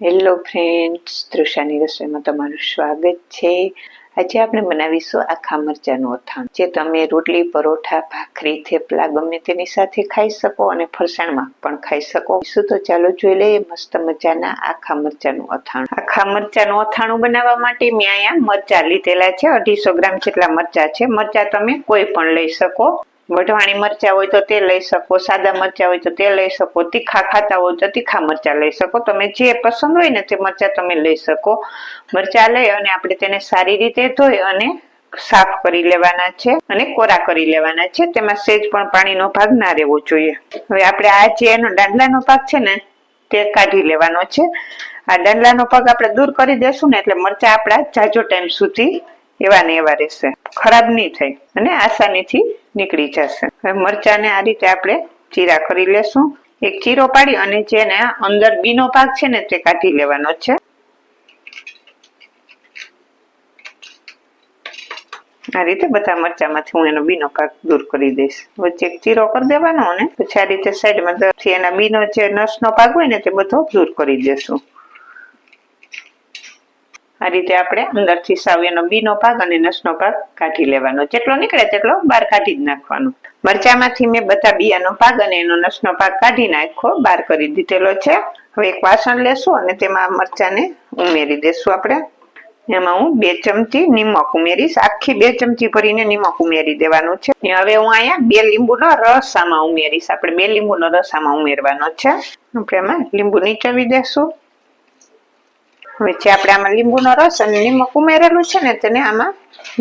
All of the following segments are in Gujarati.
હેલો ફ્રેન્ડ્સ, તૃષાની રસોઈમાં તમારું સ્વાગત છે। આજે આપણે બનાવીશું આખા મરચાંનું અથાણું, જે તમે રોટલી, પરોઠા, ભાખરી, થેપલા ગમે તેની સાથે ખાઈ શકો અને ફરસાણમાં પણ ખાઈ શકો। તો ચાલો જોઈ લઈએ મસ્ત મજાના આખા મરચાંનું અથાણું। આખા મરચાંનું અથાણું બનાવવા માટે મેં અહીંયા મરચાં લીધેલા છે, 250 ગ્રામ જેટલા મરચાં છે। મરચાં તમે કોઈ પણ લઈ શકો, વઢવાણી મરચા હોય તો તે લઈ શકો, સાદા મરચા હોય તો તે લઈ શકો, તીખા ખાતા હોય તો તીખા મરચા લઈ શકો, તમે જે પસંદ હોય ને તે મરચા તમે લઈ શકો। મરચા લઈ અને આપણે તેને સારી રીતે ધોઈ અને સાફ કરી લેવાના છે અને કોરા કરી લેવાના છે, તેમાં સેજ પણ પાણીનો ભાગ ના રહેવો જોઈએ। હવે આપણે આ જે એનો દાંડલાનો ભાગ છે ને તે કાઢી લેવાનો છે। આ દાંડલાનો ભાગ આપણે દૂર કરી દેશું ને એટલે મરચા આપણા જાજો ટાઈમ સુધી એવા ને એવા રહેશે, ખરાબ નહીં થાય અને આસાનીથી નીકળી જશે। હવે મરચાને આ રીતે આપણે ચીરા કરી લેશું, એક ચીરો પાડી અને જેને અંદર બીનો ભાગ છે ને તે કાઢી લેવાનો છે। આ રીતે બધા મરચામાંથી હું એનો બીનો ભાગ દૂર કરી દઈશ, વચ્ચે એક ચીરો કરી દેવાનો અને પછી આ રીતે સાઈડમાં એના બીનો જે નસનો ભાગ હોય ને તે બધો દૂર કરી દેશું। આ રીતે આપણે અંદરથી સાવ એનો બીનો ભાગ અને નસનો ભાગ કાઢી લેવાનો, જેટલો નીકળે તેટલો બહાર કાઢી જ નાખવાનો। મરચામાંથી મેં બધા બિયાનો ભાગ અને એનો નસનો ભાગ કાઢી નાખ્યો, બહાર કરી દીધેલો છે। હવે એક વાસણ લેશું અને તેમાં મરચાને ઉમેરી દેશું આપણે। એમાં હું 2 ચમચી નિમક ઉમેરીશ, આખી 2 ચમચી ભરીને નિમક ઉમેરી દેવાનું છે। હવે હું અહીંયા 2 લીંબુનો રસ આમાં ઉમેરીશ, આપણે 2 લીંબુનો રસ આમાં ઉમેરવાનો છે। આપણે એમાં લીંબુ નીચોવી દેશું। હવે જે આપણે આમાં લીંબુનો રસ અને નિમક ઉમેરેલું છે ને તેને આમાં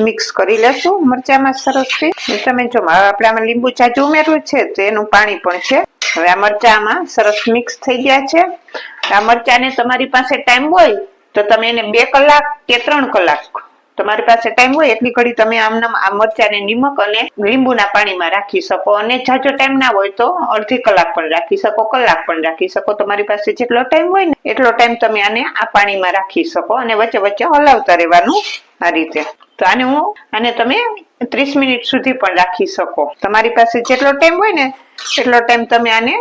મિક્સ કરી લેશું મરચામાં સરસથી। તમે જો હવે આપણે આમાં લીંબુ જાજુ ઉમેરવું છે તો એનું પાણી પણ છે। હવે આ મરચામાં સરસ મિક્સ થઈ ગયા છે। આ મરચાને તમારી પાસે ટાઈમ હોય તો તમે એને 2 કલાક કે 3 કલાક તમારી પાસે ટાઈમ હોય એટલી ઘડી તમે આમનામ આ મરચાને નિમક અને લીંબુના પાણીમાં રાખી શકો, અને જાજો ટાઈમ ના હોય તો અડધી કલાક પણ રાખી શકો, કલાક પણ રાખી શકો, તમારી પાસે જેટલો ટાઈમ હોય ને એટલો ટાઈમ તમે આને આ પાણીમાં રાખી શકો અને વચ્ચે વચ્ચે હલાવતા રહેવાનું આ રીતે। તો આને તમે 30 મિનિટ સુધી પણ રાખી શકો, તમારી પાસે જેટલો ટાઈમ હોય ને એટલો ટાઈમ તમે આને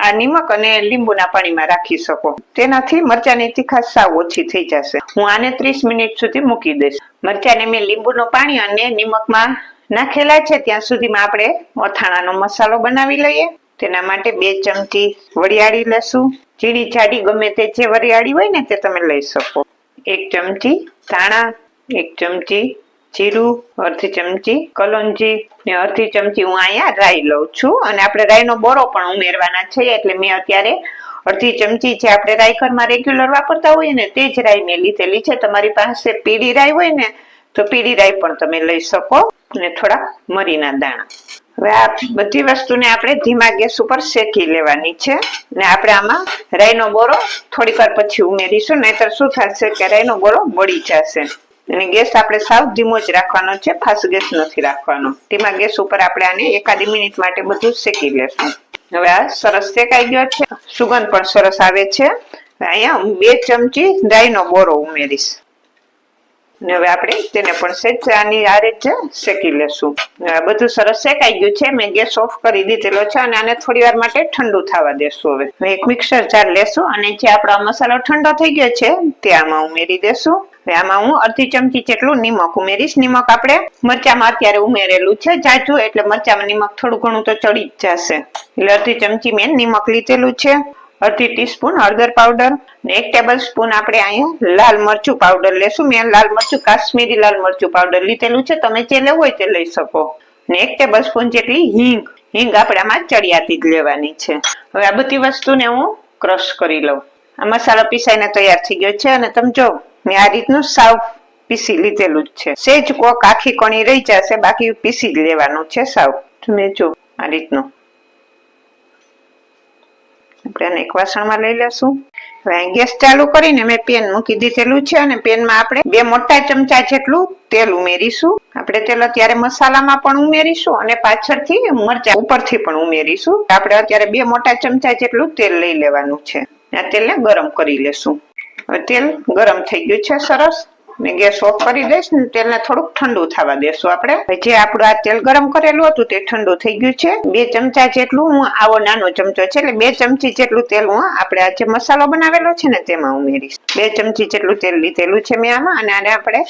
આ નિમક અને લીંબુના પાણીમાં રાખી શકો, તેનાથી મરચાની તીખાશ સાવ ઓછી થઈ જશે। હું આને 30 મિનિટ સુધી મૂકી દઈશ। મરચાને મેં લીંબુનું પાણી અને નિમકમાં નાખેલા છે ત્યાં સુધીમાં આપણે અથાણાનો મસાલો બનાવી લઈએ। તેના માટે 2 ચમચી વરિયાળી લેશું, ઝીણી જાડી ગમે તે જે વરિયાળી હોય ને તે તમે લઈ શકો, 1 ચમચી ધાણા, 1 ચમચી જીરું, અડધી ચમચી કલોંજી ને અડધી ચમચી હું અહીંયા રાઈ લઉં છું, અને આપણે રાઈનો બોરો પણ ઉમેરવાના છે એટલે મેં અત્યારે અડધી ચમચી જે આપણે રાઈ ઘરમાં રેગ્યુલર વાપરતા હોઈએ ને તે જ રાઈ મેં લીધેલી છે। તમારી પાસે પીળી રાઈ હોય ને તો પીળી રાઈ પણ તમે લઈ શકો, અને થોડા મરીના દાણા। હવે આ બધી વસ્તુને આપણે ધીમા ગેસ ઉપર શેકી લેવાની છે, ને આપણે આમાં રાઈનો બોરો થોડીક વાર પછી ઉમેરીશું, નહીતર શું થશે કે રાઈનો બોરો બળી જશે। અને ગેસ આપણે સાવ ધીમો જ રાખવાનો છે, ફાસ્ટ ગેસ નથી રાખવાનો। ધીમા ગેસ ઉપર આપણે આને એકાદી મિનિટ માટે બધું શેકી લેશું। હવે આ સરસ શેકાઈ ગયો છે, સુગંધ પણ સરસ આવે છે। અહીંયા હું 2 ચમચી રાઈનો બોરો ઉમેરીશ, અને હવે આપણે તેને પણ સેજ આની આ રીતે શેકી લેશું। બધું સરસ શેકાઈ ગયું છે, મેં ગેસ ઓફ કરી દીધેલો છે અને આને થોડી વાર માટે ઠંડુ થવા દેશું। હવે એક મિક્સર જાર લેશું અને જે આપણો મસાલો ઠંડો થઈ ગયો છે તે આમાં ઉમેરી દેશું। આમાં હું અડધી ચમચી જેટલું નિમક ઉમેરીશ, નિમક આપણે મરચામાં અત્યારે ઉમેરેલું છે જાજુ, એટલે મરચામાં નિમક થોડું ઘણું તો ચડી જ જશે, એટલે અડધી ચમચી મેં નિમક લીધેલું છે। અડધી ટીસ્પૂન હળદર પાવડર ને 1 ટેબલ સ્પૂન આપણે અહીંયા લાલ મરચું પાવડર લેશું, મેં લાલ મરચું કાશ્મીરી લાલ મરચું પાવડર લીધેલું છે, તમે જે લેવું હોય તે લઈ શકો, ને 1 ટેબલ સ્પૂન જેટલી હિંગ આપણે આમાં ચડિયાતી જ લેવાની છે। હવે આ બધી વસ્તુને હું ક્રશ કરી લઉં। આ મસાલો પીસાઈને તૈયાર થઈ ગયો છે, અને તમે જો મેં આ રીતનું સાવ પીસી લીધેલું જ છે, સેજ કોક આખી કણી રહી જશે, બાકી પીસી જ લેવાનું છે સાવ। તમે જો આ રીતનું આપણે આને એક વાસણમાં લઈ લેશું। હવે ગેસ ચાલુ કરીને મેં પેન મૂકી દીધેલું છે, અને પેનમાં આપણે 2 મોટા ચમચા જેટલું તેલ ઉમેરીશું। આપણે તેલ અત્યારે મસાલામાં પણ ઉમેરીશું અને પાછળથી મરચા ઉપરથી પણ ઉમેરીશું। આપણે અત્યારે 2 મોટા ચમચા જેટલું તેલ લઈ લેવાનું છે, આ તેલને ગરમ કરી લેશું। હવે તેલ ગરમ થઈ ગયું છે સરસ, ને ગેસ ઓફ કરી દઈશ ને તેલને થોડુંક ઠંડુ થવા દેશું આપણે. જે આપણું આ તેલ ગરમ કરેલું હતું તે ઠંડુ થઈ ગયું છે. 2 ચમચા જેટલું હું આવો નાનો ચમચો છે એટલે 2 ચમચી જેટલું તેલ હું આપણે આ જે મસાલો બનાવેલો છે ને તેમાં ઉમેરીશ. 2 ચમચી જેટલું તેલ લીધેલું છે મેં આમાં, અને આને આપણે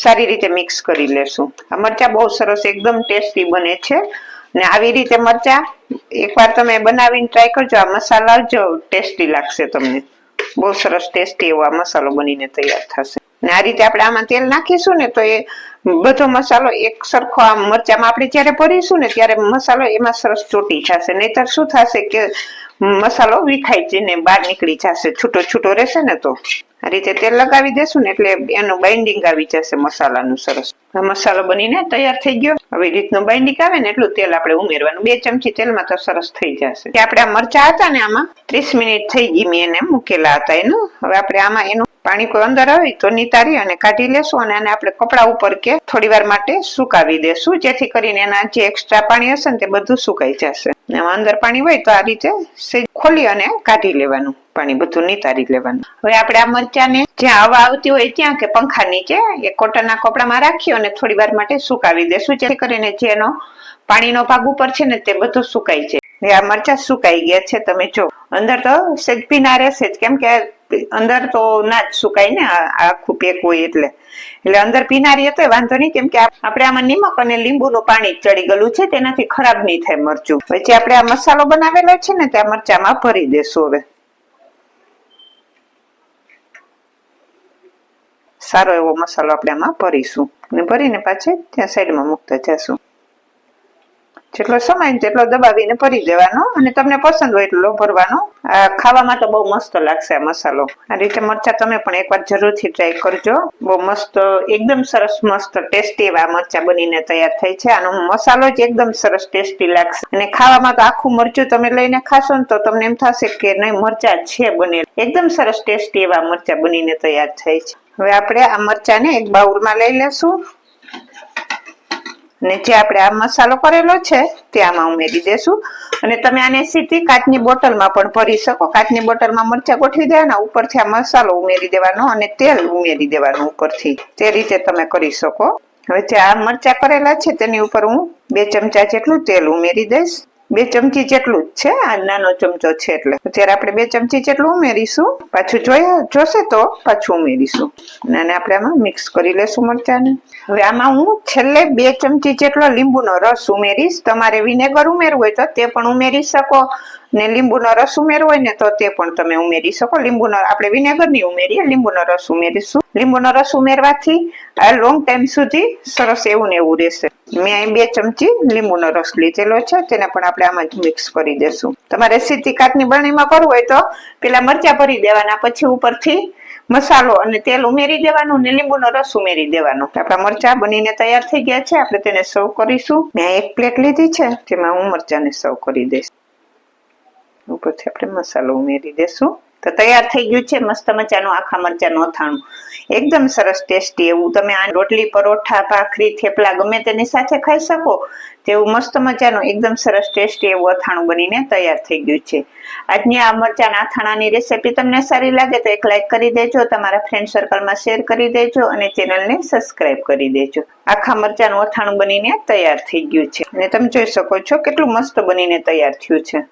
સારી રીતે મિક્સ કરી લેશું. આ મરચા બહુ સરસ એકદમ ટેસ્ટી બને છે. ને આવી રીતે મરચા એકવાર તમે બનાવીને ટ્રાય કરજો. આ મસાલા જ ટેસ્ટી લાગશે તમને. બહુ સરસ ટેસ્ટી એવો આ મસાલો બનીને તૈયાર થશે. ને આ રીતે આપણે આમાં તેલ નાખીશું ને તો એ બધો મસાલો એક સરખો આ મરચામાં આપણે જ્યારે ભરીશું ને ત્યારે મસાલો એમાં સરસ ચોટી જશે. નહીતર શું થશે કે મસાલો વિખાઈ જઈને બહાર નીકળી જશે, છૂટો છૂટો રહેશે ને. તો આ રીતે તેલ લગાવી દેશું ને એટલે એનું બાઇન્ડિંગ આવી જશે મસાલાનું સરસ. આ મસાલો બનીને તૈયાર થઈ ગયો. હવે રીતનું બાઇન્ડિંગ આવે ને એટલું તેલ આપણે ઉમેરવાનું. 2 ચમચી તેલમાં તો સરસ થઈ જશે. આપણે આ મરચા હતા ને આમાં 30 મિનિટ થઈ ગઈ મેં એને મૂકેલા હતા એનું. હવે આપણે આમાં એનું પાણી કોઈ અંદર આવે તો નિતારી અને કાઢી લેશું, અને આને આપણે કપડા ઉપર કે થોડી વાર માટે સુકાવી દેશું, જેથી કરીને એના જે એક્સ્ટ્રા પાણી હશે ને તે બધું સુકાઈ જશે. અંદર પાણી હોય તો આ રીતે ખોલી અને કાઢી લેવાનું, પાણી બધું નિતારી લેવાનું. હવે આપણે આ મરચાને જ્યાં હવા આવતી હોય ત્યાં કે પંખા નીચે એક કોટનના કપડામાં રાખી અને થોડી વાર માટે સુકાવી દેશું, જેથી કરીને જેનો પાણીનો ભાગ ઉપર છે ને તે બધું સુકાઈ જાય. આ મરચા સુકાઈ ગયા છે, તમે જો. અંદર તો સેજ ભીના રહેશે જ, કેમ કે અંદર તો ના જ સુકાય ને આખું પેક હોય એટલે અંદર પીનારી હતો વાંધો નહીં, કેમ કે આપણે આમાં નિમક અને લીંબુનું પાણી ચડી ગયેલું છે, તેનાથી ખરાબ નહીં થાય મરચું. પછી આપણે આ મસાલો બનાવેલો છે ને ત્યાં મરચામાં ભરી દેશું. હવે સારો એવો મસાલો આપણે આમાં ભરીશું અને ભરીને પાછે ત્યાં સાઈડમાં મૂકતા જશું. જેટલો સમય તેટલો દબાવીને ભરી દેવાનો, અને તમને પસંદ હોય એટલો ભરવાનો. આ ખાવામાં તો બહુ મસ્ત લાગશે આ મસાલો. આ રીતે મરચા તમે પણ એકવાર જરૂરથી ટ્રાય કરજો. બહુ મસ્ત એકદમ સરસ મસ્ત ટેસ્ટી એવા મરચા બનીને તૈયાર થાય છે. આનો મસાલો જ એકદમ સરસ ટેસ્ટી લાગશે, અને ખાવામાં તો આખું મરચું તમે લઈને ખાશો ને તો તમને એમ થશે કે નહીં મરચા છે બને. એકદમ સરસ ટેસ્ટી એવા મરચા બનીને તૈયાર થાય છે. હવે આપણે આ મરચાને એક બાઉલમાં લઈ લેશું, અને જે આપણે આ મસાલો કરેલો છે તે આમાં ઉમેરી દેશું. અને તમે આને સીધી કાચની બોટલમાં પણ ભરી શકો. કાચની બોટલમાં મરચા ગોઠવી દેવાના, ઉપરથી આ મસાલો ઉમેરી દેવાનો અને તેલ ઉમેરી દેવાનું ઉપરથી. તે રીતે તમે કરી શકો. હવે જે આ મરચા કરેલા છે તેની ઉપર હું 2 ચમચા જેટલું તેલ ઉમેરી દઈશ. 2 ચમચી જેટલું જ છે, આ નાનો ચમચો છે એટલે. અત્યારે આપણે 2 ચમચી જેટલું ઉમેરીશું. પાછું જોશે તો પાછું ઉમેરીશું, અને આપણે આમાં મિક્સ કરી લેશું મરચાને. હવે આમાં હું છેલ્લે 2 ચમચી જેટલો લીંબુનો રસ ઉમેરીશ. તમારે વિનેગર ઉમેરવું હોય તો તે પણ ઉમેરી શકો, ને લીંબુનો રસ ઉમેરવો હોય ને તો તે પણ તમે ઉમેરી શકો. લીંબુનો આપણે વિનેગર નહીં ઉમેરીએ, લીંબુનો રસ ઉમેરીશું. લીંબુનો રસ ઉમેરવાથી આ લોંગ ટાઈમ સુધી સરસ એવું ને એવું રહેશે. મેં અહીં 2 ચમચી લીંબુનો રસ લીધેલો છે, તેને પણ આપણે આમાં જ મિક્સ કરી દેશું. તમારે સીધી કાચની બરણીમાં કરવું હોય તો પેલા મરચા ભરી દેવાના, પછી ઉપરથી મસાલો અને તેલ ઉમેરી દેવાનું ને લીંબુનો રસ ઉમેરી દેવાનો. આપણા મરચા બનીને તૈયાર થઈ ગયા છે. આપણે તેને સર્વ કરીશું. મેં એક પ્લેટ લીધી છે, તેમાં હું મરચાને સર્વ કરી દઈશ. ઉપરથી આપણે મસાલો ઉમેરી દેશું. તો તૈયાર થઈ ગયું છે મસ્ત મજાનું આખા મરચાનું અથાણું. એકદમ સરસ ટેસ્ટી એવું. તમે આ રોટલી, પરોઠા, ભાખરી, થેપલા ગમે તેની સાથે ખાઈ શકો તેવું મસ્ત મજાનું એકદમ સરસ ટેસ્ટી એવું અથાણું બનીને તૈયાર થઈ ગયું છે. આજની આ મરચાના અથાણાની રેસીપી તમને સારી લાગે તો એક લાઈક કરી દેજો, તમારા ફ્રેન્ડ સર્કલમાં શેર કરી દેજો, અને ચેનલને સબસ્ક્રાઇબ કરી દેજો. આખા મરચાનું અથાણું બનીને તૈયાર થઈ ગયું છે, અને તમે જોઈ શકો છો કેટલું મસ્ત બનીને તૈયાર થયું છે.